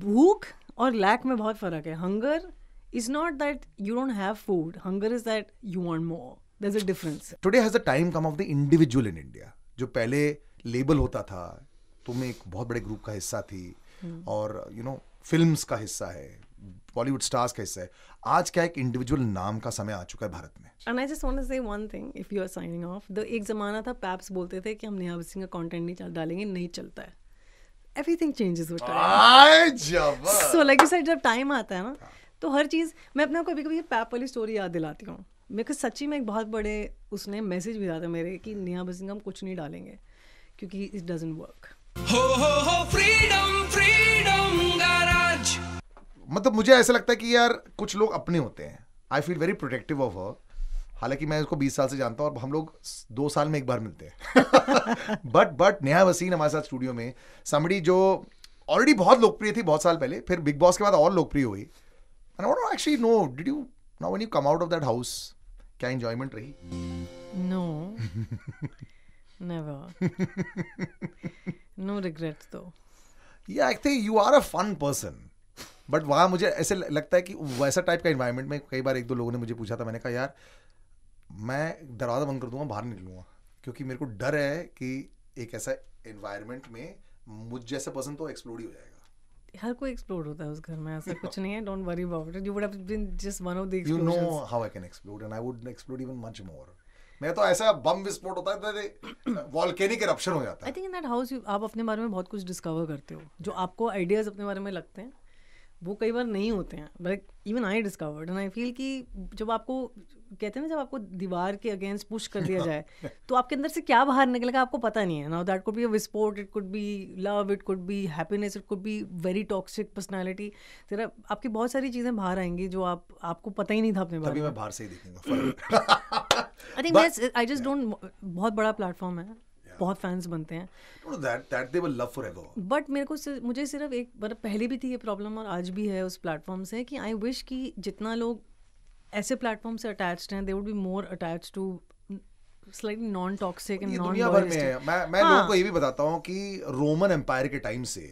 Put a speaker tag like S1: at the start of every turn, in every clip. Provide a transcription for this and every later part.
S1: भूख और लैक में बहुत फर्क है. Hunger is not that you don't have food. Hunger is that you want more. There's a difference.
S2: Today has the time come of the individual in India. जो पहले label होता था, तुम एक बहुत बड़े ग्रुप का हिस्सा थी और यू नो फिल्म्स का हिस्सा है, बॉलीवुड स्टार्स का हिस्सा है. आज क्या एक इंडिविजुअल नाम का समय आ चुका है भारत में.
S1: And I just want to say one thing if you are signing off. एक ज़माना था पैप्स बोलते थे कि हम नेहा बस्सी का कंटेंट नहीं डालेंगे, नहीं चलता है. Everything changes with time. So like you said, जब टाइम आता है ना तो हर चीज़, मैं अपने कभी कभी पैप वाली स्टोरी याद दिलाती हूँ. मेरे को सच्ची में एक बहुत बड़े उसने मैसेज भी दिया था मेरे कि नेहा बस्सी हम कुछ नहीं डालेंगे क्योंकि it doesn't work. Freedom
S2: garage. मतलब मुझे ऐसा लगता है कि यार कुछ लोग अपने होते हैं. I feel very protective of her. हालांकि मैं उसको 20 साल से जानता हूँ और हम लोग 2 साल में एक बार मिलते हैं. बट नेहा बस्सी हमारे साथ स्टूडियो में, समबडी जो ऑलरेडी बहुत लोकप्रिय थी बहुत साल पहले, फिर बिग बॉस के बाद और लोकप्रिय हुई. And I want to actually know, did you, now when you come out of that house, क्या enjoyment रही?
S1: No, never. No regrets though.
S2: Yeah, I think you are a fun person. But वहाँ मुझे ऐसे लगता है कि वैसा type का environment में कई बार 1-2 लोगों ने मुझे पूछा था, मैंने कहा यार मैं दरवाजा बंद कर दूंगा, बाहर निकलूंगा, क्योंकि मेरे को डर है कि एक ऐसा environment में मुझ जैसा पर्सन तो एक्सप्लोड ही हो जाएगा.
S1: हर कोई एक्सप्लोड होता है उस घर में, ऐसा कुछ नहीं है. Don't worry about it. You would have been just one of the explosions.
S2: You know how I can explode and I would explode even much more. मैं तो ऐसा बम विस्फोट होता है, वोल्केनिक इरप्शन हो जाता है.
S1: I think in that house आप अपने बारे में बहुत कुछ डिस्कवर करते हो. जो आपको आइडियाज अपने बारे में लगते हैं वो कई बार नहीं होते हैं. But even I discovered and I feel कि जब आपको कहते हैं ना, जब आपको दीवार के अगेंस्ट पुश कर दिया जाए तो आपके अंदर से क्या बाहर निकलेगा आपको पता नहीं है. Now that could be a विस्फोट, it could be love, it could be happiness, it could be very toxic personality. तेरा आपकी बहुत सारी चीज़ें बाहर आएंगी जो आपको पता ही नहीं था अपने बारे में.
S2: तभी मैं बाहर से ही देखूंगा.
S1: I think I just don't. बहुत बड़ा प्लेटफॉर्म है, बहुत फैंस बनते हैं.
S2: That they will love forever.
S1: But मुझे सिर्फ एक मतलब पहले भी थी ये प्रॉब्लम और आज भी है उस प्लेटफॉर्म से कि आई विश कि जितना लोग ऐसे प्लेटफॉर्म से अटैच्ड हैं, they would be more attached to slightly non toxic and non.
S2: दुनिया भर में मैं लोगों को ये भी बताता हूँ कि रोमन एम्पायर के टाइम से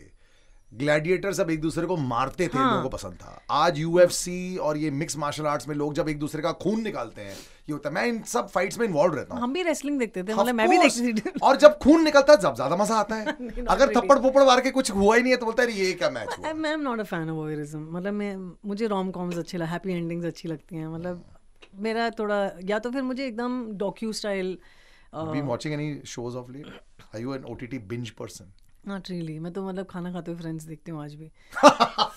S2: ग्लैडिएटर सब एक दूसरे को मारते थे. लोगों को पसंद था. आज UFC और ये मिक्स मार्शल आर्ट्स में लोग जब एक दूसरे का खून निकालते हैं, ये होता है. मैं इन सब फाइट्स में इन्वॉल्व रहता हूँ.
S1: हम भी रेसलिंग देखते थे, मतलब मैं भी देखती थी.
S2: और जब खून निकलता है जब ज्यादा मजा आता है. अगर थप्पड़ पोपड़ मार के कुछ हुआ ही नहीं है तो बोलता है ये क्या मैच हुआ.
S1: मैं am not a fan of voyeurism. मतलब मुझे रोम कॉम्स अच्छी लगती, हैप्पी एंडिंग्स अच्छी लगती हैं. मतलब मेरा थोड़ा, या तो फिर मुझे एकदम docu style.
S2: Been watching any shows of late? Are you an OTT binge person?
S1: Not really. मैं तो मतलब खाना खाते हुए फ्रेंड्स देखती हूँ आज भी.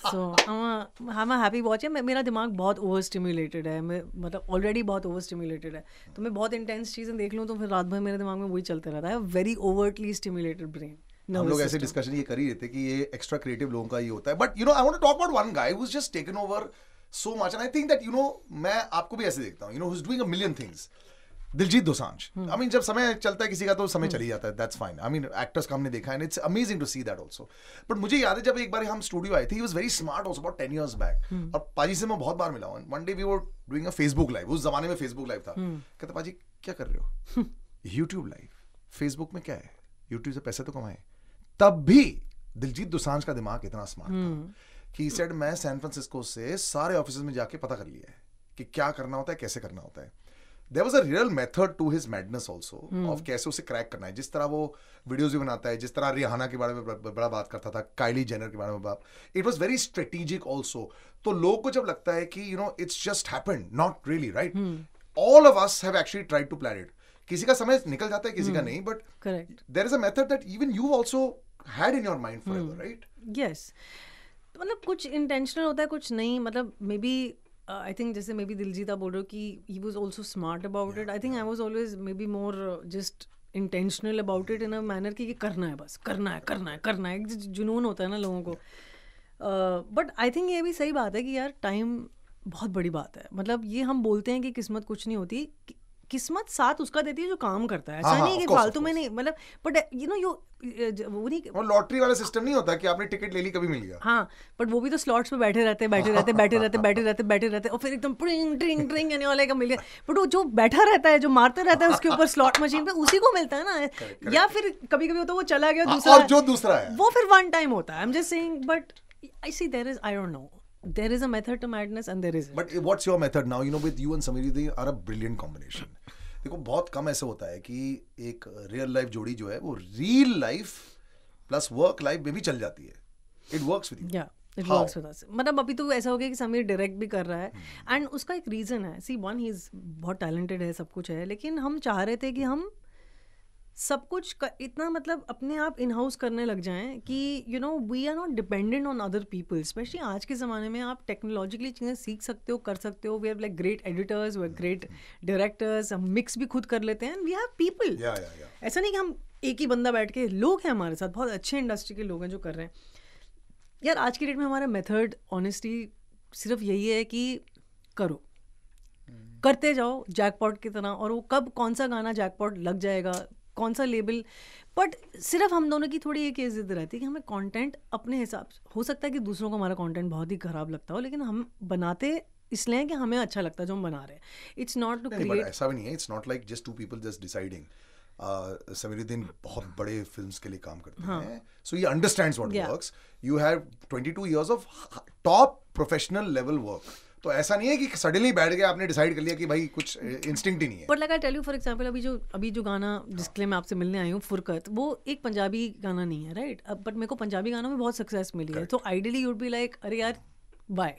S1: So I'm a happy watcher. मेरा दिमाग बहुत ओवर स्टिमुलेटेड है. मैं मतलब ऑलरेडी बहुत ओवर स्टिमुलेटेड है. तो मैं बहुत इंटेंस चीज़ें देख लूँ तो फिर रात भर मेरे दिमाग में वही चलते रहता है. Very overtly stimulated brain.
S2: हम लोग ऐसे डिस्कशन ये कर ही रहते कि ये एक्स्ट्रा क्रिएटिव लोगों का ये होता है. But you know I want to talk about one guy who has just taken over so much and I think that you know मैं आपको भी ऐसे देखता हूँ. You know who is doing a million things. Diljit Dosanjh. I mean जब समय चलता है किसी का तो समय चली जाता है. That's fine. I mean actors का हमने देखा है, it's amazing to see that also. But मुझे याद है जब एक बार हम स्टूडियो आए थे, he was very smart also about 10 years back. और पाजी से मैं बहुत बार मिला हूं. One day we were doing a Facebook live. उस जमाने में फेसबुक लाइव था. कहता पाजी क्या कर रहे हो? YouTube live. फेसबुक में क्या है? यूट्यूब से पैसे तो कमाए. तब भी दिलजीत दोसांझ का दिमाग इतना स्मार्ट था कि सेड मैं सैन फ्रांसिस्को से सारे ऑफिस में जाके पता कर लिया है कि क्या करना होता है, कैसे करना होता है. There was a real method to his madness also of कैसे उसे क्रैक करना है. जिस तरह वो वीडियोस भी बनाता है, जिस तरह रिहाना के बारे में बड़ा बात करता था, काइली जेनर के बारे में बात. It was very strategic also. तो लोगों को जब लगता है कि you know it's just happened, not really right. All of us have actually tried to plan it. किसी का समय निकल जाता है, किसी का नहीं. But there is a method that even you also had in your mind forever, right?
S1: Yes. मतलब कुछ इंटेंशनल होता है, कुछ नहीं. मतलब मे बी आई थिंक जैसे मे बी दिलजीत आप बोल रहे हो कि he was also smart about it. I think I was always may be more just intentional about it in a manner कि करना है, बस करना है करना है करना है. एक जुनून होता है ना लोगों को. बट आई थिंक ये भी सही बात है कि यार टाइम बहुत बड़ी बात है. मतलब ये हम बोलते हैं कि किस्मत कुछ नहीं होती. किस्मत साथ उसका देती है जो काम करता है. ऐसा नहीं कि फालतू में नहीं. मतलब बट यू नो वो नहीं,
S2: वो लॉटरी वाला सिस्टम नहीं होता कि आपने टिकट ले ली कभी मिल गया.
S1: हाँ, बट वो भी तो स्लॉट्स पे बैठे रहते और फिर एकदम ट्रिंग ट्रिंग ट्रिंग यानी वाले का मिल गया. बट वो जो बैठा रहता है, जो मारते रहता है उसके ऊपर स्लॉट मशीन पे, उसी को मिलता है ना. या फिर कभी कभी होता है वो चला गया दूसरा,
S2: और जो दूसरा है
S1: वो फिर वन टाइम होता है. आई am just saying. But I see there is, I don't know. There is a method to madness and there isn't.
S2: But what's your method now? You know, with you and Samiruddin are a brilliant combination. देखो बहुत कम ऐसे होता है कि एक real life जोड़ी जो है वो real life plus work life में भी चल जाती है. It works with you.
S1: Yeah, it works with us. मतलब अभी तो ऐसा हो गया कि समीर डायरेक्ट भी कर रहा है एंड उसका एक रीजन है. सी वन, ही इज बहुत टैलेंटेड है, सब कुछ है, लेकिन हम चाह रहे थे कि हम सब कुछ इतना मतलब अपने आप इन हाउस करने लग जाएं कि you know we are not dependent on other people. Specially आज के ज़माने में आप टेक्नोलॉजिकली चीज़ें सीख सकते हो, कर सकते हो. We have like great editors, we have great directors, हम मिक्स भी खुद कर लेते हैं. We have people. ऐसा नहीं कि हम एक ही बंदा बैठ के, लोग हैं हमारे साथ, बहुत अच्छे इंडस्ट्री के लोग हैं जो कर रहे हैं. यार आज की डेट में हमारा मेथड ऑनेस्टली सिर्फ यही है कि करो, करते जाओ जैकपॉट की तरह, और वो कब कौन सा गाना जैकपॉट लग जाएगा, कौन सा लेबल. बट सिर्फ हम दोनों की थोड़ी एक जिद रहती है कि हमें कंटेंट अपने हिसाब से, हो सकता है कि दूसरों को हमारा कंटेंट बहुत ही खराब लगता हो, लेकिन हम बनाते इसलिए कि हमें अच्छा लगता है जो हम बना रहे हैं. It's not to create.
S2: ऐसा भी नहीं है. It's not like just two people just deciding. Samiruddin बहुत बड़े फिल्म्स के लिए काम करते हैं, so he understands what works. You have 22 years of top professional level work. तो ऐसा नहीं है कि सडनली बैठ गया आपने डिसाइड कर लिया कि भाई कुछ इंस्टिंक्ट ही नहीं है.
S1: But like I tell you for example, अभी जो गाना जिसके लिए मैं आपसे मिलने आई हूँ, फुरकत, वो एक पंजाबी गाना नहीं है, राइट? बट मेरे को पंजाबी गानों में बहुत सक्सेस मिली है. तो आइडियली यूड बी लाइक, अरे यार बाय,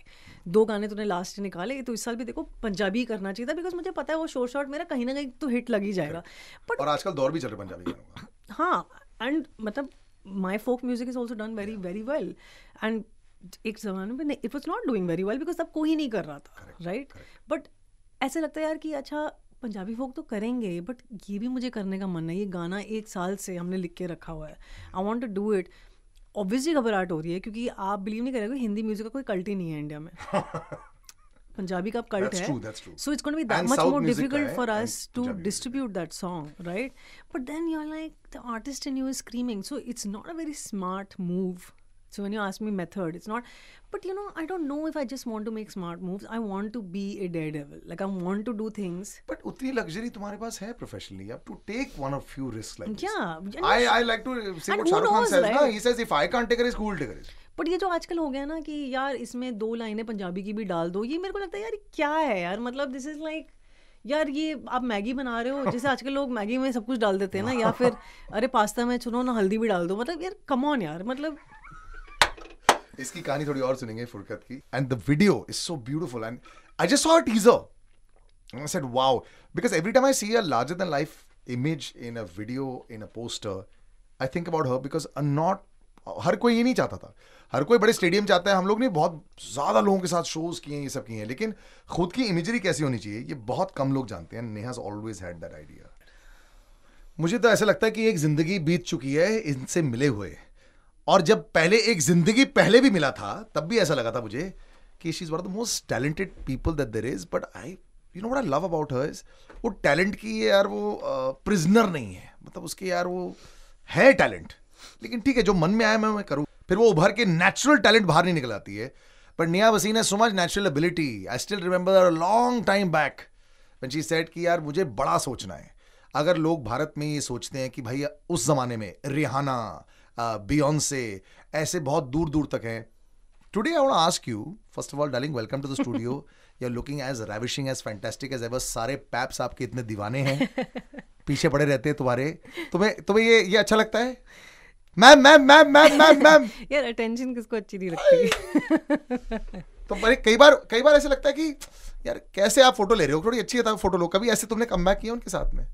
S1: 2 गाने तूने लास्ट निकाले, तो इस साल भी देखो पंजाबी करना चाहिए था, बिकॉज मुझे पता है वो शॉर्ट मेरा कहीं ना कहीं तो हिट लग ही जाएगा. बट
S2: और आजकल दौर भी चल रहा है पंजाबी गानों का.
S1: हाँ, एंड मतलब my folk music is also done very very well. And एक ज़माने में it was not doing very well because तब कोई नहीं कर रहा था, राइट? बट ऐसे लगता है यार कि अच्छा पंजाबी फोक तो करेंगे, बट ये भी मुझे करने का मन है. ये गाना 1 साल से हमने लिख के रखा हुआ है, I want to do it. Obviously घबराहट हो रही है क्योंकि आप बिलीव नहीं करेंगे, हिंदी म्यूजिक का कोई कल्ट ही नहीं है इंडिया में. पंजाबी का कल्ट है, so it's going to be that much more difficult for us to distribute that song, right? But then you are like the artist in you is screaming, so it's not a very smart move. So when you ask me method, it's not, but you know, I don't know if I just want to make smart moves. I want to be a daredevil. Like I want to do things.
S2: But उतनी luxury तुम्हारे पास है professionally. You have to take one or few risks like this.
S1: Yeah.
S2: I like to say what Shahrukh Khan says, right? Na? He says if I can't take a risk, who will take a risk?
S1: But ये जो आजकल हो गया ना कि यार इसमें 2 लाइनें पंजाबी की भी डाल दो, ये मेरे को लगता है यार क्या है यार, मतलब this is like, यार ये आप मैगी बना रहे हो, जैसे आजकल लोग मैगी में सब कुछ डाल देते हैं ना, या फिर अरे पास्ता में चुनो ना हल्दी भी डाल दो, मतलब यार कम ऑन यार, मतलब.
S2: इसकी कहानी थोड़ी और सुनेंगे फुरकत की. And the video is so beautiful and I just saw a teaser and I said wow, because every time I see a larger than life image in a video, in a poster, I think about her, because हर कोई ये नहीं चाहता था. हर कोई बड़े stadium चाहता है. हम लोग ने बहुत ज़्यादा लोगों के साथ शोज किए हैं, ये सब किए हैं, लेकिन खुद की इमेजरी कैसी होनी चाहिए ये बहुत कम लोग जानते हैं. Neha has always had that idea. मुझे तो ऐसा लगता है कि एक जिंदगी बीत चुकी है इनसे मिले हुए, और जब पहले एक जिंदगी पहले भी मिला था तब भी ऐसा लगा था मुझे कि she is one of the most talented people that there is. But you know what I love about her is वो टैलेंट की यार वो प्रिजनर नहीं है. मतलब उसके यार वो है टैलेंट, लेकिन ठीक है जो मन में आया मैं करूँ, फिर वो उभर के नेचुरल टैलेंट बाहर नहीं निकल आती है. But Neha Waseem has so much natural ability. I still remember a long time back when she said कि यार मुझे बड़ा सोचना है. अगर लोग भारत में ये सोचते हैं कि भाई उस जमाने में रिहाना, Beyonce, ऐसे बहुत दूर दूर तक हैं. Today I want to ask you, first of all, darling, welcome to the studio. You're looking as ravishing, as fantastic as ever. सारे पैप्स आपके इतने दीवाने हैं, पीछे पड़े रहते हैं तुम्हारे. तुम्हें ये अच्छा लगता है? मैम
S1: यार अटेंशन किसको अच्छी नहीं लगती.
S2: तो कई बार ऐसे लगता है कि यार कैसे आप फोटो ले रहे हो, थोड़ी अच्छी है फोटो लो. कभी ऐसे तुमने कमबैक किया उनके साथ में?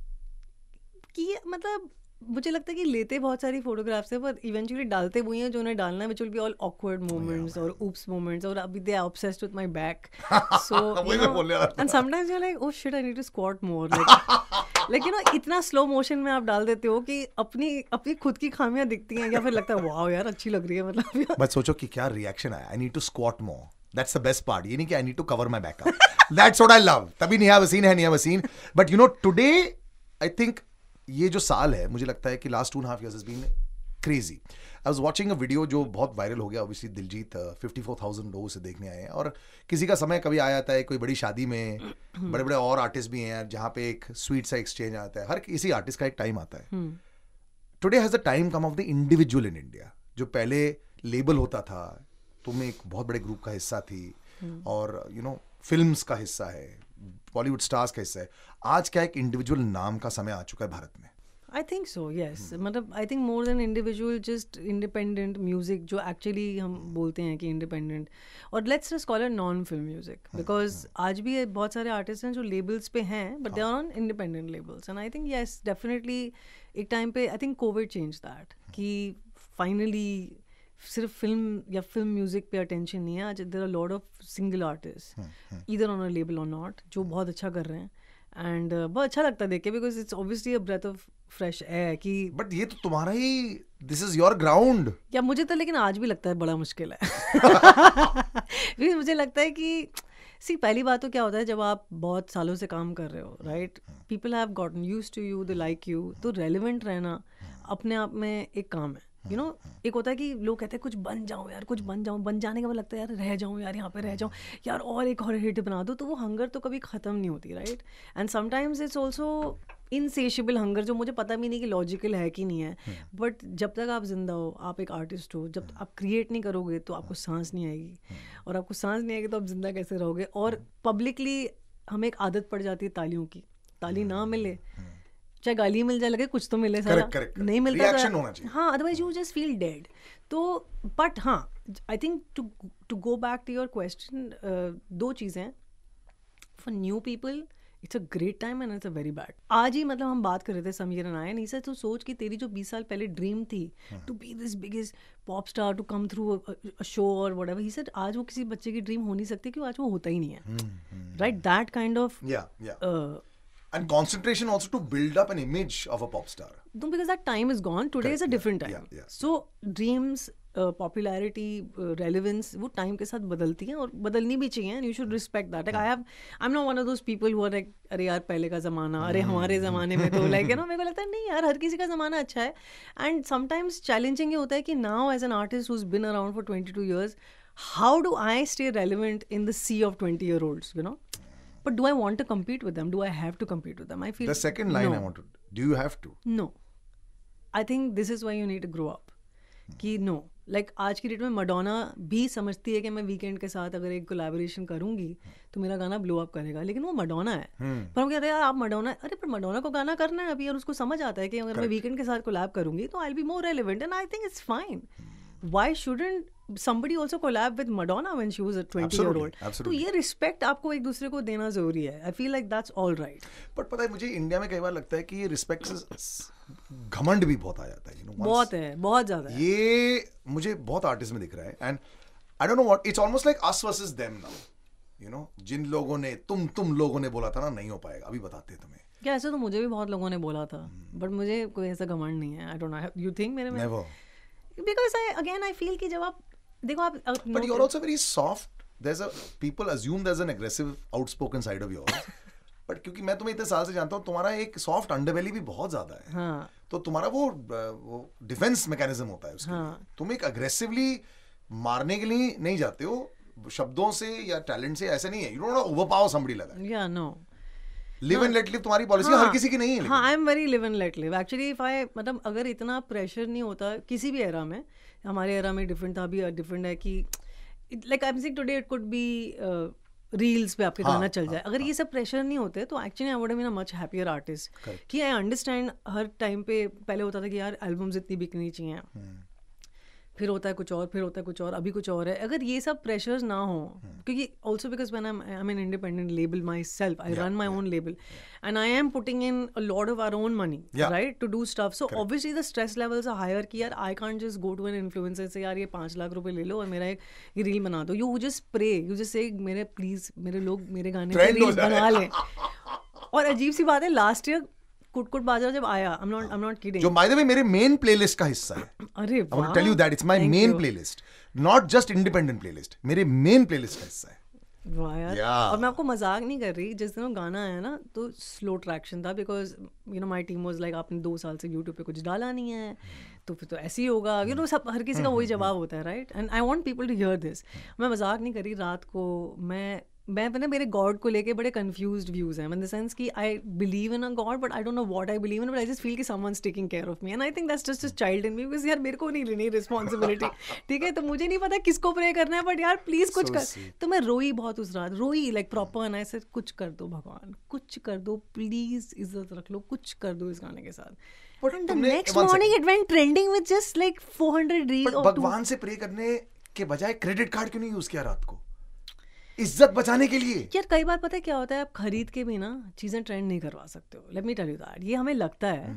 S1: कि मतलब मुझे लगता है कि लेते बहुत सारी फोटोग्राफ्स है, पर इवेंचुअली डालते वही हैं जो उन्हें डालना है, which will be all awkward moments और ऊप्स मोमेंट्स, और अभी they are obsessed with my back. So and sometimes you are like oh shit I need to squat more, like you know इतना स्लो मोशन में आप डाल देते हो कि अपनी खुद की खामियां दिखती हैं, या फिर लगता है वाओ यार अच्छी लग रही है. मतलब
S2: बट सोचो कि क्या रिएक्शन आया. I need to squat more, that's the best part. ये नहीं कि I need to cover my back up. That's what I love. तभी नेहा वसीम है Neha Waseem. But you know today I think ये जो साल है मुझे लगता है कि last 2.5 years has been crazy. I was watching a video जो बहुत वायरल हो गया. Obviously दिलजीत 54,000 लोग उसे देखने आए हैं, और किसी का समय कभी आ जाता है कोई बड़ी शादी में, बड़े बड़े और आर्टिस्ट भी हैं जहाँ पे एक स्वीट सा एक्सचेंज आता है. हर किसी आर्टिस्ट का एक टाइम आता है. Today has the time come of the individual in India. जो पहले लेबल होता था, तुम एक बहुत बड़े ग्रुप का हिस्सा थी और फिल्म्स का हिस्सा है, बॉलीवुड स्टार्स का हिस्सा है, आज क्या एक इंडिविजुअल नाम का समय आ चुका है भारत में?
S1: आई थिंक सो यस, मतलब I think more than individual, just independent music जो एक्चुअली हम बोलते हैं कि इंडिपेंडेंट, और let's just call it non film music, because आज भी बहुत सारे आर्टिस्ट हैं जो लेबल्स पे हैं but they are on independent labels, and I think yes definitely एक टाइम पे I think Covid change that कि फाइनली सिर्फ फिल्म या फिल्म म्यूजिक पे अटेंशन नहीं है, आज there are lot of single artist either on a label और नॉट जो बहुत अच्छा कर रहे हैं, एंड बहुत अच्छा लगता है देख के, because it's obviously a breath of fresh air कि
S2: बट ये तो तुम्हारा ही, दिस इज योर ग्राउंड।
S1: या मुझे तो लेकिन आज भी लगता है बड़ा मुश्किल है बिकॉज मुझे लगता है कि सी पहली बात तो क्या होता है जब आप बहुत सालों से काम कर रहे हो, right, people have gotten used to you, they like you, तो रेलिवेंट रहना अपने आप में एक काम है, यू नो। एक होता है कि लोग कहते हैं कुछ बन जाओ यार, कुछ बन जाओ, बन जाने का मतलब लगता है यार रह जाऊँ यार, यहाँ पे रह जाऊँ यार, और एक और हिट बना दो, तो वो हंगर तो कभी ख़त्म नहीं होती, right. And sometimes it's also insatiable hunger, जो मुझे पता भी नहीं कि लॉजिकल है कि नहीं है, बट जब तक आप जिंदा हो, आप एक आर्टिस्ट हो, जब आप क्रिएट नहीं करोगे तो आपको सांस नहीं आएगी, और आपको सांस नहीं आएगी तो आप जिंदा कैसे रहोगे। और पब्लिकली हमें एक आदत पड़ जाती है तालियों की, ताली ना मिले चाहे गाली मिल जाए, लगे कुछ तो मिले, सारा नहीं मिलता
S2: रिएक्शन होना चाहिए,
S1: हाँ, otherwise you just feel dead. तो बट हाँ, I think to go back to your question, दो चीज़ें, for new people it's a great time and it's a very bad. आज ही मतलब हम बात कर रहे थे समीर एंड आई, से तो सोच कि तेरी जो 20 साल पहले ड्रीम थी to be this biggest pop star, to come through a show और व्हाटएवर, ही सेड आज वो किसी बच्चे की ड्रीम हो नहीं सकती क्योंकि आज वो होता ही नहीं है, right, that kind of
S2: and concentration also to build up an image of a pop star.
S1: No, because that time is gone. Today is a different time.
S2: Yeah.
S1: So dreams, popularity, relevance, वो time के साथ बदलती हैं और बदलनी भी चाहिए, and you should respect that. Like I'm not one of those people who are like, अरे यार पहले का ज़माना, अरे हमारे ज़माने में तो like, you know, मेरे को लगता है नहीं यार, हर किसी का ज़माना अच्छा है, and sometimes challenging ये होता है कि now as an artist who's been around for 22 years, how do I stay relevant in the sea of 20-year-olds, you know? But do I want to compete with them? Do I have to compete with them? I feel
S2: the second line
S1: no.
S2: I want to, do you have to?
S1: No. I think this is why you need to grow up. कि no, like आज की date में Madonna भी समझती है कि मैं weekend के साथ अगर एक कोलैबोरेशन करूंगी तो मेरा गाना ब्लो अप करेगा, लेकिन वो मडोना है। पर हम कहते हैं यार आप मडोना, अरे पर मडोना को गाना करना है अभी, और उसको समझ आता है कि अगर मैं वीकेंड के साथ कोलैब करूंगी तो I will be more relevant, and I think it's fine. Why shouldn't somebody also collab with Madonna when she was a 20-year-old? तो ये रिस्पेक्ट आपको एक दूसरे को देना जरूरी है। I feel like that's all right.
S2: But पता है मुझे इंडिया में कई बार लगता है कि ये रिस्पेक्ट से घमंड भी बहुत आ जाता है, you know,
S1: बहुत है, बहुत ज्यादा है।
S2: ये मुझे बहुत आर्टिस्ट में दिख रहा है, and I don't know what, it's almost like us versus them now, you know, जिन लोगों ने तुम लोगों ने बोला था ना नहीं हो पाएगा, अभी बताते हैं तुम्हें।
S1: क्या ऐसे तो मुझे भी बहुत लोगों ने बोला था, बट मुझे कोई ऐसा घमंड नहीं है। I don't know, you think मेरे में?
S2: Never.
S1: Because I feel कि जब आप देखो आप
S2: but you're also very soft. People assume there's an aggressive outspoken side of yours. but क्योंकि मैं तुम्हें इतने साल से जानता हूँ, तुम्हारा एक सॉफ्ट अंडरबेली भी बहुत ज्यादा है।
S1: हाँ.
S2: तो तुम्हारा वो डिफेंस मैकेनिज्म होता है उसके लिए। तुम एक अग्रेसिवली मारने के लिए नहीं जाते हो शब्दों से या टैलेंट से, ऐसे नहीं है। You don't overpower somebody like that.
S1: Yeah, no.
S2: Live and let live तुम्हारी पॉलिसी हर किसी की नहीं है।
S1: हाँ, I am very live and let live actually. If I मतलब अगर इतना प्रेशर नहीं होता किसी भी एरा में, हमारे एरा में डिफरेंट था, अभी डिफरेंट है कि like I am saying today it could B reels पे आपके गाना चल जाए। अगर ये सब प्रेशर नहीं होते तो actually I would have been a much happier artist. कि आई अंडरस्टैंड हर टाइम पे पहले होता था कि यार एल्बम्स इतनी बिकनी चाहिए, फिर होता है कुछ और, फिर होता है कुछ और, अभी कुछ और है। अगर ये सब प्रेशर्स ना हो, क्योंकि also because when I am an independent label myself, I run my own label and I am putting in a lot of our own money, right, to do stuff. So obviously the stress levels are higher कि यार I can't just go to an influencer से यार ये 5 लाख रुपए ले लो और मेरा एक ये रील बना दो। You just pray, you just say मेरे प्लीज मेरे लोग मेरे गाने की रील बना लें। और अजीब सी बात है, लास्ट ईयर कुट बाजरा जब आया, I'm not kidding,
S2: जो बाय द वे मेरे मेन प्लेलिस्ट का हिस्सा है।
S1: अरे
S2: I want to tell you that it's my main playlist, not just independent playlist, मेरे मेन प्लेलिस्ट का हिस्सा है।
S1: वाह यार। और मैं आपको मजाक नहीं कर रही, जिस दिन वो गाना आया ना तो स्लो ट्रैक्शन था, because you know my team was like आपने 2 साल से यूट्यूब पे कुछ डाला नहीं है तो फिर तो ऐसे ही होगा, यू नो, सब हर किसी का वही जवाब होता है, right. And I want people to hear this. मैं मजाक नहीं कर रही, रात को मैं मैं ना मेरे गॉड को लेके बड़े कंफ्यूज्ड व्यूज हैं, इन द सेंस कि I believe in a God but I don't know what I believe in, but I just feel कि someone's taking care of me and I think that's just a child in me, because यार मेरे को नहीं लेनी responsibility, ठीक है, तो मुझे नहीं पता किसको प्रे करना है, बट यार प्लीज कुछ कर। तो मैं रोई बहुत उस रात, रोई like proper, and I said कुछ कर दो भगवान, कुछ कर दो प्लीज, इज्जत रख लो, कुछ कर दो इस गाने के साथ। And the next morning it went trending with just like 400 reels.
S2: भगवान से प्रे करने के बजाय क्रेडिट कार्ड क्यों नहीं यूज किया रात को इज्जत बचाने के लिए?
S1: यार कई बार पता है क्या होता है, आप खरीद के भी ना चीजें ट्रेंड नहीं करवा सकते हो। Let me tell you that, ये हमें लगता है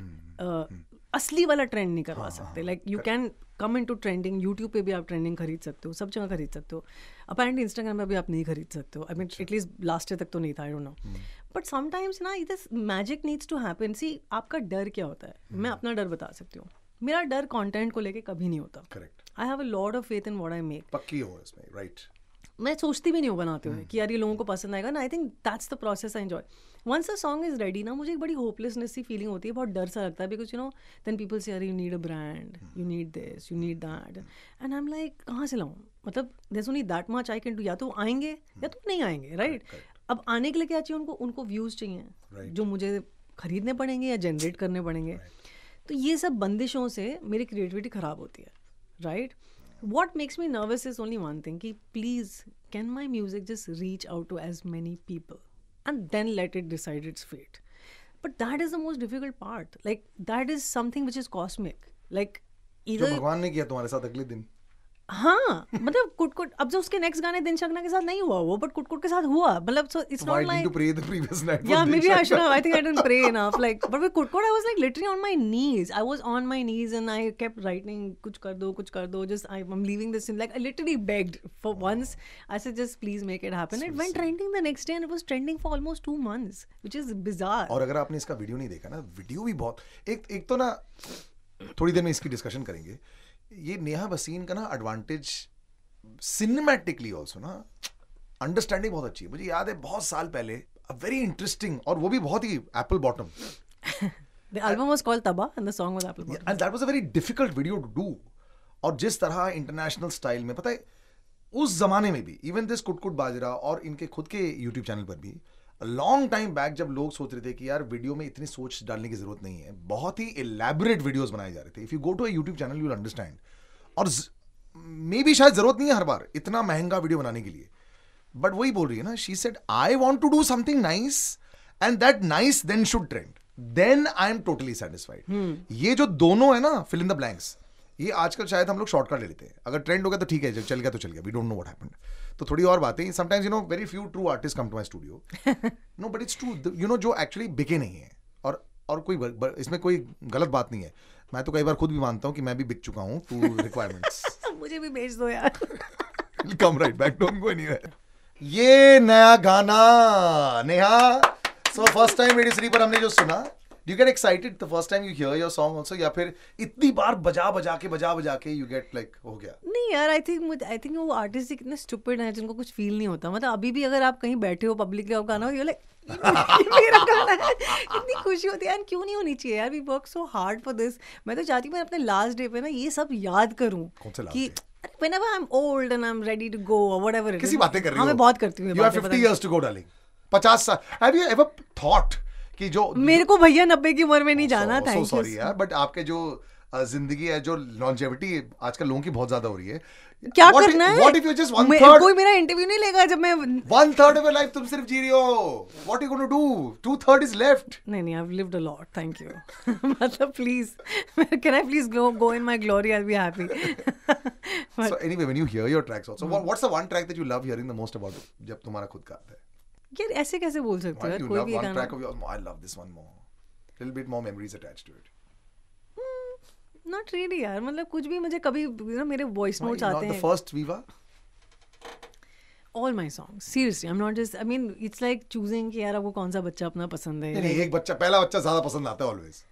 S1: असली वाला ट्रेंड नहीं करवा सकते। Like you can come in to trending, YouTube पे भी आप ट्रेंडिंग खरीद सकते हो, सब जगह खरीद सकते हो, अपेरेंटली इंस्टाग्राम पे भी आप नहीं खरीद सकते हो। I mean at least last year तक तो नहीं था, I don't know, but sometimes ना this magic needs to happen. See आपका डर क्या होता है, मैं अपना डर बता सकती हूँ। मेरा डर कंटेंट को लेके कभी नहीं होता।
S2: Correct.
S1: I have a lot of faith in what I make.
S2: पक्की हो इसमें, राइट।
S1: मैं सोचती भी नहीं हूँ बनाते हुए कि यार ये लोगों को पसंद आएगा ना। I think that's the process I enjoy. Once a song is ready ना, मुझे एक बड़ी होपलेसनेस सी फीलिंग होती है, बहुत डर सा लगता है, because you know then people say यार you need a brand, you need this, you need that, and I am like कहाँ से लाऊं, मतलब there only that much I can do. या तो आएंगे या तो नहीं आएंगे, राइट? अब आने के लिए क्या चाहिए उनको? उनको व्यूज़ चाहिए जो मुझे खरीदने पड़ेंगे या जनरेट करने पड़ेंगे। तो ये सब बंदिशों से मेरी क्रिएटिविटी ख़राब होती है, right? What makes me nervous is only one thing, कि please can my music just reach out to as many people and then let it decide its fate. But that is the most difficult part. Like that is something which is cosmic. Like
S2: जो भगवान ने किया तुम्हारे साथ अगले दिन।
S1: हाँ, मतलब कुट अब जो उसके नेक्स्ट गाने दिन शगना के साथ नहीं हुआ वो, बट कुट के साथ हुआ, मतलब so it's not like,
S2: to pray the previous night.
S1: Yeah, maybe I should have. I think I didn't pray enough. Like, but with कुट I was like literally on my knees. I was on my knees and I kept writing, कुछ कर दो. Just I'm leaving this in, like I literally begged for once. I said just please make it happen. It went trending the next day and it was trending for almost 2 months, which is bizarre.
S2: और अगर आपने इसका video नहीं देखा ना, video भी बहुत एक तो ना थोड़ी देर में इसकी डिस्कशन करेंगे। ये नेहा वसीम का ना एडवांटेज सिनेमैटिकली ऑल्सो ना अंडरस्टैंडिंग बहुत अच्छी है। मुझे याद है बहुत साल पहले अ वेरी इंटरेस्टिंग, और वो भी बहुत ही apple bottom,
S1: The album was called Taba and the song was Apple Bottom.
S2: And that was a very difficult video to do. और जिस तरह इंटरनेशनल स्टाइल में, पता है उस जमाने में भी इवन दिस कुट बाजरा और इनके खुद के यूट्यूब चैनल पर भी लॉन्ग टाइम बैक जब लोग सोच रहे थे कि यार वीडियो में इतनी सोच डालने की जरूरत नहीं है, बहुत ही एलैबोरेट वीडियोस बनाए जा रहे थे। If you go to a YouTube channel you will understand. और मे बी शायद जरूरत नहीं है हर बार इतना महंगा वीडियो बनाने के लिए, बट वही बोल रही है ना, she said I want to do something nice and that nice then should trend, then I am totally satisfied. ये जो दोनों है ना, फिल इन द ब्लैंक्स, ये आजकल शायद हम लोग शॉर्टकट ले लेते हैं। अगर ट्रेंड हो गया तो ठीक है, जब चल गया तो चल गया, we don't know what happened. तो थोड़ी और बातें, sometimes you know very few true artist come to my studio, no but it's true, you know, जो एक्चुअली बिके नहीं है। और कोई इसमें कोई गलत बात नहीं है। मैं तो कई बार खुद भी मानता हूँ कि मैं भी बिक चुका हूँ टू रिक्वायरमेंट्स।
S1: मुझे भी भेज दो यार।
S2: Come right back, don't go anywhere. ये नया गाना Neha, so first time Radio City पर हमने जो सुना, do you get excited the first time you hear your song also, या फिर इतनी बार बजा के you get like हो गया?
S1: नहीं यार, आई थिंक वो आर्टिस्ट कितने स्टूपिड हैं जिनको कुछ फील नहीं होता। मतलब अभी भी अगर आप कहीं बैठे हो पब्लिकली और गाना हो, you're like मेरा गाना है, इतनी खुशी होती है यार। क्यों नहीं होनी चाहिए यार? We work so hard for this. मैं तो चाहती हूँ मैं अपने लास्ट डे पे ना ये सब याद करूँ कि whenever I'm old and I'm ready to go or whatever it is.
S2: किसी बातें कर रही हो?
S1: हाँ, मैं बहुत करती हूँ।
S2: You have 50 years to go darling. 50 साल। Have you ever thought कि जो
S1: मेरे को भैया 90 की उम्र में नहीं जाना था।
S2: so sorry यार, बट आपके जो जिंदगी है, जो लॉन्जेविटी आजकल लोगों की बहुत ज्यादा हो रही है,
S1: क्या करना है?
S2: What if you're just 1/3?
S1: कोई मेरा इंटरव्यू नहीं लेगा जब मैं
S2: 1/3 of your life तुम सिर्फ जी रही हो। What are you going to do? 2/3 is left.
S1: नहीं, I've lived a lot, thank you. मतलब please, can I please go in my glory? I'll be happy.
S2: So anyway, when you hear your tracks also, what's the one track that you love hearing the most about जब तुम्हारा खुद का आता है?
S1: यार ऐसे कैसे बोल सकते हो यार? कोई भी गाना।
S2: One track of yours, I love this one more. Little bit more memories attached to it.
S1: Not really यार, मतलब कुछ भी मुझे कभी ना मेरे वॉइस नोट्स आते हैं।
S2: The first Viva?
S1: All my songs, seriously, I'm not just, I mean, it's like choosing कि यार आपको कौन सा बच्चा अपना पसंद है।
S2: नहीं, एक बच्चा, पहला बच्चा ज्यादा पसंद आता है always.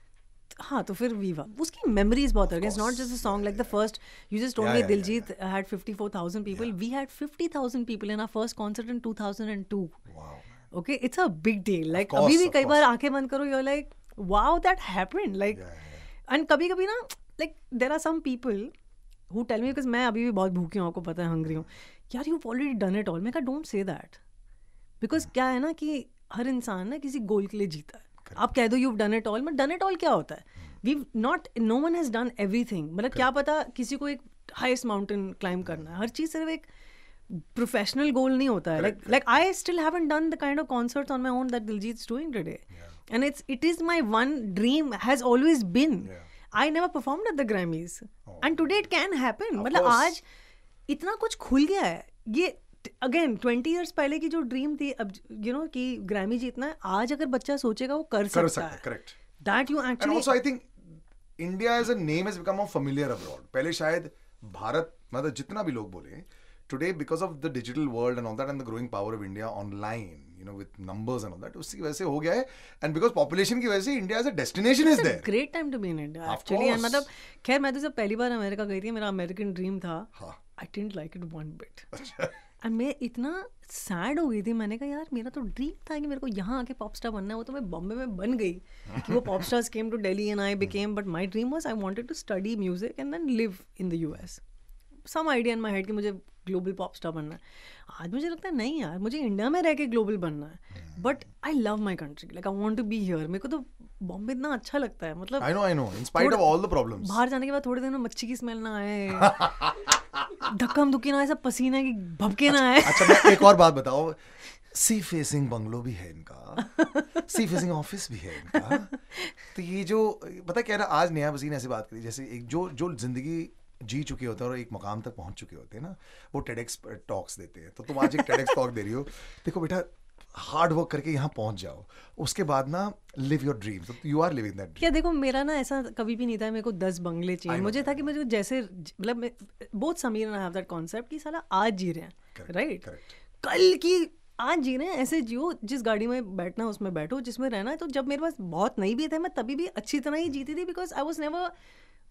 S1: हाँ, तो फिर वीवा, उसकी मेमोरीज बहुत है। It's not just a song like the first, you just told me Diljit had 54,000 people. We had 50,000 people in our first concert in 2002.
S2: Wow.
S1: Okay, it's a big deal. Like अभी भी कई बार आंखें बंद करो, you're like, wow, that happened. Like, and कभी-कभी ना, like there are some people who tell me, because मैं अभी भी बहुत भूखी हूँ, आपको पता है, हंग्री हूँ, यार you've already done it all. मैं कहा don't say that. बिकॉज क्या है ना कि हर इंसान ना किसी गोल के लिए जीता है. आप कह दो you done it all, but done it all क्या होता है? We not, no one has done everything. मतलब क्या पता किसी को एक हाईएस्ट माउंटेन क्लाइंब करना है. हर चीज सिर्फ एक प्रोफेशनल गोल नहीं होता है. like I still haven't done the kind of concerts on my own that Diljit's doing today. And it is my one dream, has always been. I never performed at the Grammys. And today it can happen. मतलब आज इतना कुछ खुल गया है. ये again 20 years पहले की जो ड्रीम थी, अब यू नो कि ग्रैमी जीतना है, आज अगर बच्चा सोचेगा वो कर सकता है.
S2: Correct.
S1: That you actually.
S2: And also I think India as a name has become more familiar abroad. पहले शायद भारत, मतलब जितना भी लोग बोले, today because of the digital world and all that and the growing power of India online, you know, with numbers and all that, उसकी वजह से हो गया है. And because population की वजह से India as a destination is there.
S1: Great time to be in India actually. And मतलब खैर मैं तो जब पहली बार अमेरिका गई थी, मेरा अमेरिकन ड्रीम था. I didn't like it one bit. And मैं इतना सैड हो गई थी. मैंने कहा यार मेरा तो ड्रीम था कि मेरे को यहाँ आके पॉप स्टार बनना है. वो तो मैं बॉम्बे में बन गई कि वो pop stars came to Delhi and I became, but my dream was I wanted to study music and then live in the US. Some idea in my head कि मुझे ग्लोबल पॉप स्टार बनना है. आज मुझे लगता है नहीं यार, मुझे इंडिया में रह के ग्लोबल बनना है. But I love my country, like I want to be here. मेरे को तो बॉम्बे इतना अच्छा लगता है. मतलब
S2: I know in spite of all the problems,
S1: बाहर जाने के बाद थोड़े दिन में मच्छी की स्मेल ना आए, धक्का धुक्की ना आए, सब पसीना की भभके ना आए.
S2: अच्छा मैं एक और बात बताओ, सी फेसिंग बंगलो भी है इनका, सी फेसिंग ऑफिस भी है इनका. तो ये जो पता क्या है ना, आज नया वसीन ऐसे बात करी जैसे एक जो जिंदगी जी चुके होते हैं और एक मकाम तक पहुंच चुके होते हैं ना, वो टेडेक्स टॉक्स देते हैं. तो तुम आज एक टेडेक्स टॉक दे रही हो. देखो बेटा, हार्ड वर्क करके यहाँ पहुंच जाओ, उसके बाद ना live your dreams. You are living that dream.
S1: क्या देखो, मेरा ना ऐसा कभी भी नहीं था मेरे को 10 बंगले चाहिए. मुझे था कि मुझे जैसे, मतलब बहुत Sameer and I have that concept कि साला आज जी रहे हैं, राइट, कल की आज जी रहे हैं. ऐसे जियो, जिस गाड़ी में बैठना उसमें बैठो, जिसमें रहना है. तो जब मेरे पास बहुत नहीं भी थे, मैं तभी भी अच्छी तरह ही जीती थी, because I was never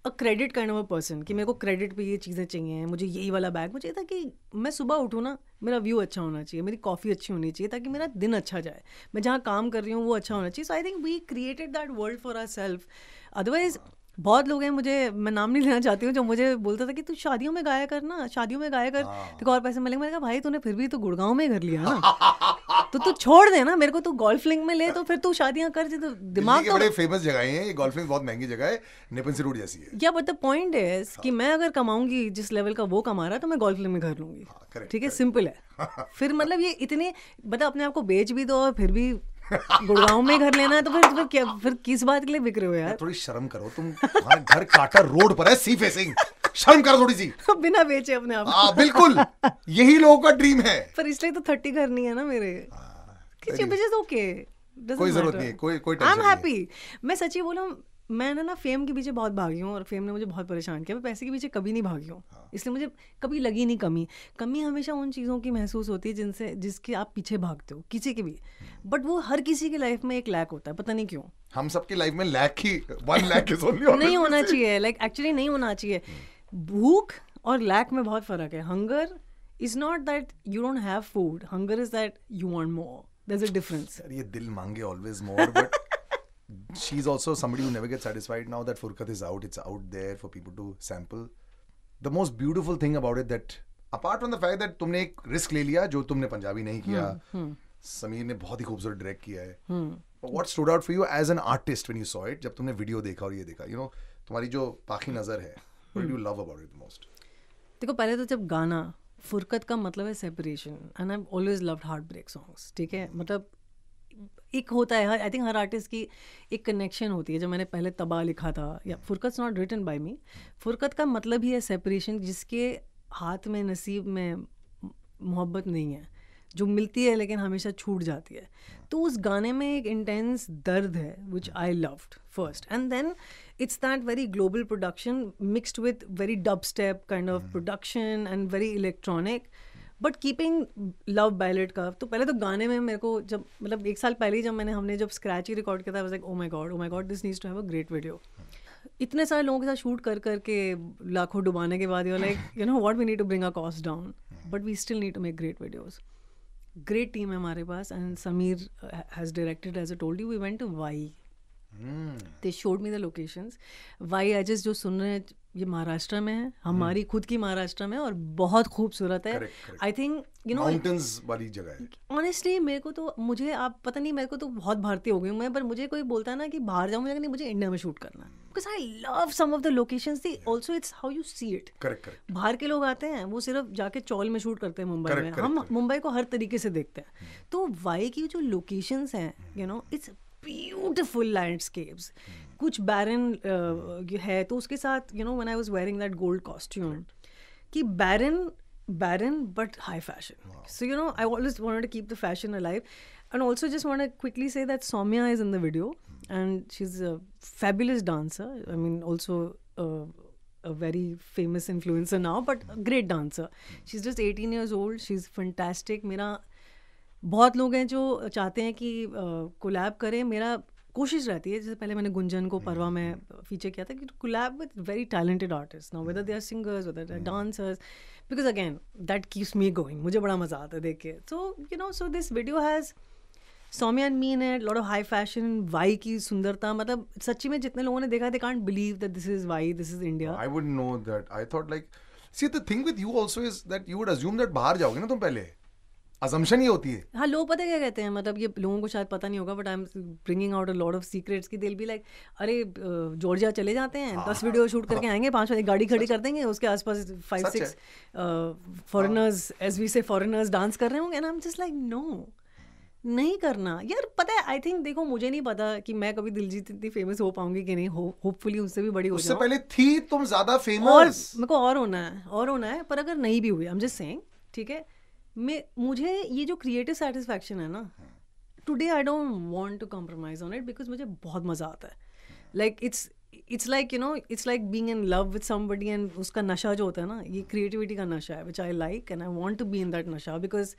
S1: a credit kind of a person कि मेरे को क्रेडिट पे ये चीज़ें चाहिए, मुझे यही वाला बैग. मुझे था कि मैं सुबह उठूँ ना, मेरा व्यू अच्छा होना चाहिए, मेरी कॉफ़ी अच्छी होनी चाहिए, ताकि मेरा दिन अच्छा जाए. मैं जहाँ काम कर रही हूँ वो अच्छा होना चाहिए. So I think we created that world for our self. Otherwise बहुत लोग हैं, मुझे, मैं नाम नहीं लेना चाहती हूँ, जो मुझे बोलता था कि तू शादियों में गाया कर ना, शादियों में गाया कर, तो और पैसे मिलेंगे. मैंने कहा भाई तूने फिर भी तो गुड़गांव में घर लिया ना, तो तू छोड़ दे ना मेरे को, तू गोल्फ लिंक में ले, तो फिर तू शादियां कर. तो दिमाग तो
S2: बड़े फेमस जगह है ये, गोल्फ लिंक बहुत महंगी जगह है, नेपन सी रोड जैसी है.
S1: या बट द पॉइंट इज कि मैं अगर कमाऊंगी जिस लेवल का वो कमा रहा है, तो मैं गोल्फ लिंक में घर लूंगी. ठीक है, सिंपल है. फिर मतलब ये इतने, बता अपने आप को बेच भी दो और फिर भी गुड़गांव में घर लेना है, तो फिर क्या, फिर किस बात के लिए बिक रहे हो यार?
S2: थोड़ी शर्म करो तुम, तुम्हारा घर काटर रोड पर है, सी फेसिंग. शर्म करो थोड़ी सी.
S1: बिना बेचे अपने आप.
S2: बिल्कुल, यही लोगों का ड्रीम है.
S1: पर इसलिए तो 30 घर नहीं है ना मेरे. ओके,
S2: कोई जरूरत नहीं है, कोई टेंशन
S1: नहीं. I am happy. मैं सच्ची बोलूं, मैंने ना फेम के पीछे बहुत भागी हूँ और फेम ने मुझे बहुत परेशान किया. मैं पैसे के पीछे कभी नहीं भागी हूँ. इसलिए मुझे कभी लगी नहीं कमी हमेशा उन चीज़ों की महसूस होती है जिसके आप पीछे भागते हो, किसी के भी. बट वो हर किसी की लाइफ में एक लैक होता है, पता नहीं क्यों.
S2: हम सबकी लाइफ में लैक ही 1 लाख नहीं
S1: होना चाहिए. लाइक एक्चुअली नहीं होना चाहिए. भूख और लैक में बहुत फर्क है. Hunger is not that you don't have food, hunger is that you want more. There is a difference.
S2: ये दिल मांगे always more, but she's also somebody who never gets satisfied. Now that Furqat is out, it's out there for people to sample. The most beautiful thing about it, that apart from the fact that तुमने एक risk ले लिया जो तुमने पंजाबी नहीं किया, समीर ने बहुत ही खूबसूरत डायरेक्ट किया है. What stood out for you as an artist when you saw it, जब तुमने वीडियो देखा और ये देखा, you know, तुम्हारी जो पाखी नजर है, what do you love about it the most?
S1: देखो, पहले तो जब गाना फुरकत का मतलब है separation, and I always loved heartbreak songs. ठीक है, मतलब एक होता है, आई थिंक हर आर्टिस्ट की एक कनेक्शन होती है. जब मैंने पहले तबा लिखा था, या फुरकत नॉट रिटन बाय मी, फुरकत का मतलब ही है सेपरेशन, जिसके हाथ में, नसीब में मोहब्बत नहीं है, जो मिलती है लेकिन हमेशा छूट जाती है. तो उस गाने में एक इंटेंस दर्द है which I loved first, and then it's that very global production mixed with very dubstep kind of production and very electronic, but keeping love ballad का. तो पहले तो गाने में मेरे को, जब मतलब 1 साल पहले ही जब हमने जब स्क्रैच ही रिकॉर्ड किया था, like oh my god this needs to have a great video. इतने सारे लोगों के साथ शूट करके लाखों डुबाने के बाद, you like, you know what, we need to bring our cost down, but we still need to make great videos. Great team है हमारे पास, and Sameer has directed, as I told you, we went to Y They showed me the locations. YHS जो सुन रहे हैं ये महाराष्ट्र में है, हमारी खुद की महाराष्ट्र में, और बहुत खूबसूरत है. I think you know
S2: mountains वाली जगह है.
S1: Honestly मेरे को तो, मुझे आप पता नहीं, मेरे को तो बहुत भारतीय हो गई हूँ मैं, पर मुझे कोई बोलता है ना कि बाहर जाऊँ, मुझे नहीं, मुझे इंडिया में शूट करना है. Because I love some of the locations. Also it's how you see it.
S2: Correct.
S1: बाहर के लोग आते हैं, वो सिर्फ जाके चौल में शूट करते हैं मुंबई में. हम मुंबई को हर तरीके से देखते हैं. तो वाई की जो लोकेशंस हैं, you know, it's beautiful landscapes. कुछ barren है, तो उसके साथ, you know, when I was wearing that gold costume, कि barren but high fashion. Wow. So you know, I always wanted to keep the fashion alive, and also just want to quickly say that Soumya is in the video, and she's a fabulous dancer. I mean, also a very famous influencer now, but a great dancer. She's just 18 years old. She's fantastic. मेरा बहुत लोग हैं जो चाहते हैं कि collab करें. मेरा कोशिश रहती है, जैसे पहले मैंने गुंजन को परवा में फीचर किया था, कि collab with very talented artist, now whether they are singers, whether they are dancers, because again that keeps me going. मुझे बड़ा मजा आता है देख के. So you know, so this video has Soumya and me in it, lot of high fashion, Wai की सुंदरता. मतलब सच्ची में जितने लोगों ने देखा, they can't believe that this is Wai, this is India.
S2: I wouldn't know that. I thought like, see the thing with you also is that you would assume that बाहर जाओगे ना तुम पहले. assumption ही होती है.
S1: हाँ, लोग पता क्या कहते हैं, मतलब ये लोगों को शायद पता नहीं होगा, but I am bringing out a lot of secrets की. they'll be like, अरे जॉर्जिया चले जाते हैं, 10 वीडियो शूट करके आएंगे, 5 वाली गाड़ी खड़ी कर देंगे, उसके आसपास 5-6 foreigners, as we say foreigners dance कर रहे होंगे. And I am just like, no, नहीं करना यार. पता है, आई थिंक, देखो, मुझे नहीं पता कि मैं कभी दिलजीत इतनी फेमस हो पाऊंगी कि नहीं. होपफुली उससे भी बड़ी हो जाऊं.
S2: उससे पहले थी तुम ज्यादा फेमस.
S1: और मेरे को और होना है, पर अगर नहीं भी हुई, आई एम जस्ट सेइंग, ठीक है, मुझे ये जो क्रिएटिव सेटिस्फैक्शन है ना, today I don't want to compromise on it, because मुझे बहुत मजा आता है. Like it's like, you know, it's like being in love with somebody, and उसका नशा जो होता है ना, ये क्रिएटिविटी का नशा है, which I like, and I want to be in that नशा, बिकॉज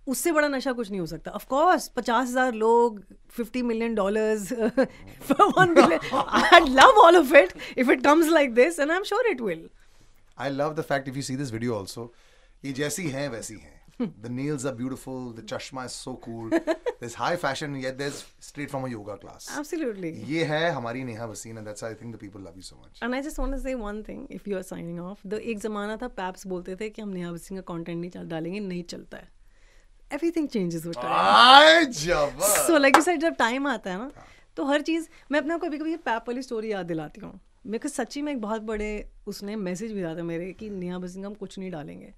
S1: उससे बड़ा नशा कुछ नहीं हो सकता. ऑफ कोर्स 50,000 लोग, $50 million for 1 billion. I'd love all of it if it comes like this, and I'm sure it will.
S2: I love the fact, if you see this video also, ये जैसी हैं वैसी हैं. The nails are beautiful, the chashma is so cool. There's high fashion, yet there's straight from a yoga class.
S1: Absolutely.
S2: ये है हमारी Neha Wasim, and that's why I think the people love you so much.
S1: And I just want to say one thing, if you are signing off, एक ज़माना था, paps बोलते थे कि हम नेहा वसीम का कंटेंट नहीं डालेंगे, नहीं चलता है. Everything changes with time. So like you said, जब टाइम आता है ना, तो हर चीज़, मैं अपने कभी कभी पैप वाली स्टोरी याद दिलाती हूँ. मेरे को सच्ची में एक बहुत बड़े उसने मैसेज भी दिया था मेरे, कि नेहा वसीम हम कुछ नहीं डालेंगे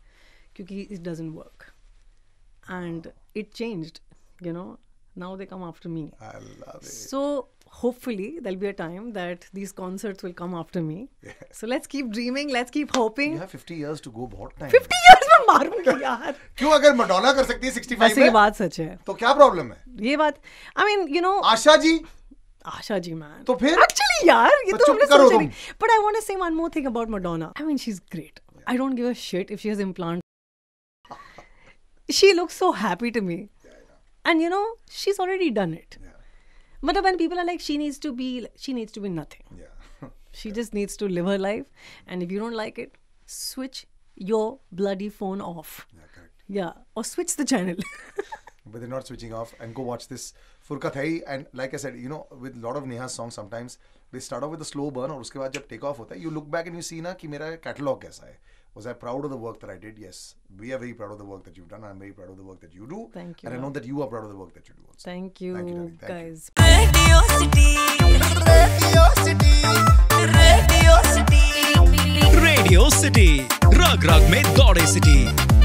S1: क्योंकि it doesn't work. And it changed, you know. Now they come after me.
S2: I love it.
S1: So hopefully there'll be a time that these concerts will come after me. Yeah. So let's keep dreaming, let's keep hoping.
S2: You have 50 years to go. बहुत time.
S1: 50 years में मारूंगी यार.
S2: क्यों, अगर Madonna कर सकती है 65 में?
S1: ये बात सच है.
S2: तो क्या प्रॉब्लम है?
S1: ये बात, I mean, you know.
S2: Asha ji
S1: man.
S2: तो फिर?
S1: Actually यार, ये तो हमने
S2: सोचा
S1: नहीं. But I want to say one more thing about Madonna. I mean, she's great. I don't give a shit if she has implants. She looks so happy to me. And you know, she's already done it. But when people are like, she needs to be nothing.
S2: Yeah.
S1: She just needs to live her life. And if you don't like it, switch your bloody phone off.
S2: Yeah, correct.
S1: Yeah, or switch the channel.
S2: But they're not switching off. And go watch this Furkat Hai. And like I said, you know, with a lot of Neha's songs, sometimes they start off with a slow burn, और उसके बाद जब take off होता है, you look back and you see ना कि मेरा catalog कैसा है. Was I proud of the work that I did? Yes. We are very proud of the work that you've done. I'm very proud of the work that you do.
S1: Thank you.
S2: And I know that you are proud of the work that you do also.
S1: Thank you,
S2: darling. Thank
S1: guys.
S3: Radio City, Radio City, रग रग में दौड़े city.